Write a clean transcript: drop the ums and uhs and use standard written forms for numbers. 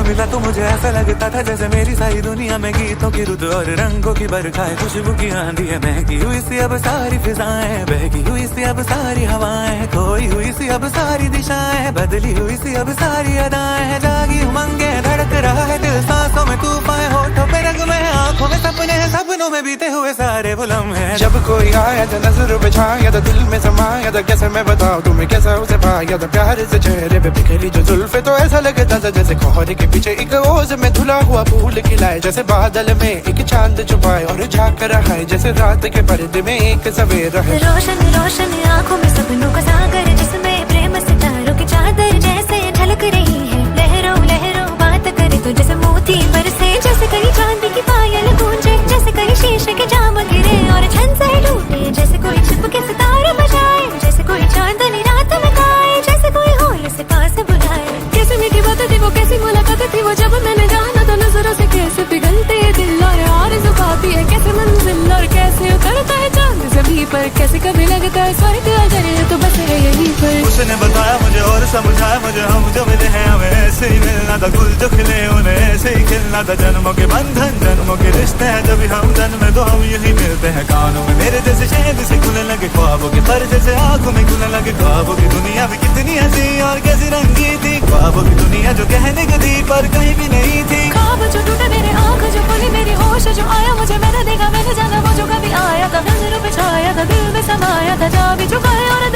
मिला तो मुझे ऐसा लगता था जैसे मेरी सारी दुनिया में गीतों की रुत और रंगों की बरखाएं, खुशबू की आंधी है, महकी हुई सी अब सारी फिजाएं, बहकी हुई सी अब सारी हवाएं, खोई हुई सी अब सारी दिशाएं, बदली हुई सी अब सारी अदाएं, जागी उमंगे धड़क रहा है दिल, सांसों में तूफान, होठों पे रंग में, आंखों में सपने हैं, सपनों में बीते हुए सारे वो लम्हे हैं। जब कोई आया था नजर पे छाया था, दिल में समाया था, कैसे मैं बताऊं तुम्हें कैसा उसे पाया था, प्यार से चेहरे पे बिखरी जो जुल्फे, तो ऐसा लगता था जैसे कोहरे के पीछे एक ओस में धुला हुआ फूल खिलाए, जैसे बादल में एक चांद छुपाए और झांक रहा है, जैसे रात के पर्दे में एक सवेरा है। रोशन रोशन आंखों में सपनों का सागर, जिसमें प्रेम सितारों की चादर जैसे ढलक रही है, लहरों लहरों बात करे तो जैसे मोती बरसे, जैसे कहीं चांदी की पायल गूंजे, जैसे कहीं शीशे के जाम गिरे और छन से टूटे, जैसे कोई छिप के सितारे बजाए, जैसे कोई चांदनी रात में गाए, जैसे कोई होल से पास बुलाए। कैसे मीठी बात थी वो, कैसी मुलाकात थी वो, जब मैंने जाना तो नजरों से कैसे पिघलते हैं दिल और आरज़ू पाती है कैसे मंजिल, और कैसे उतरता है चांद ज़मीं पर, कैसे कभी लगता है स्वर्ग आ जाए तो बस है यहीं पर। उसने बताया मुझे और समझाया मुझे, हम जो मिले हैं हमें ऐसे ही मिलना था, गुल जो खिले उन्हें ऐसे ही खिलना था, जन्मों के बंधन जन्मों के रिश्ते हैं, जब हम जन्मे तो हम यही मिलते हैं। कानों में मेरे जैसे शहद से खुलने लगे ख्वाबों के पर, जैसे आंखों में खुलने लगे ख्वाबों की दुनिया भी कितनी हंसी और कैसी रंगी थी, ख्वाबों की दुनिया जो कहने की थी पर कहीं भी नहीं थी। ख्वाब जो टूटे मेरे आँख जो खुली मेरी होश जो आया, मुझे मैंने देखा मैंने जाना वो जो कभी आया था, नजरों पे छाया था, दिल में समाया था, जा भी चुका है और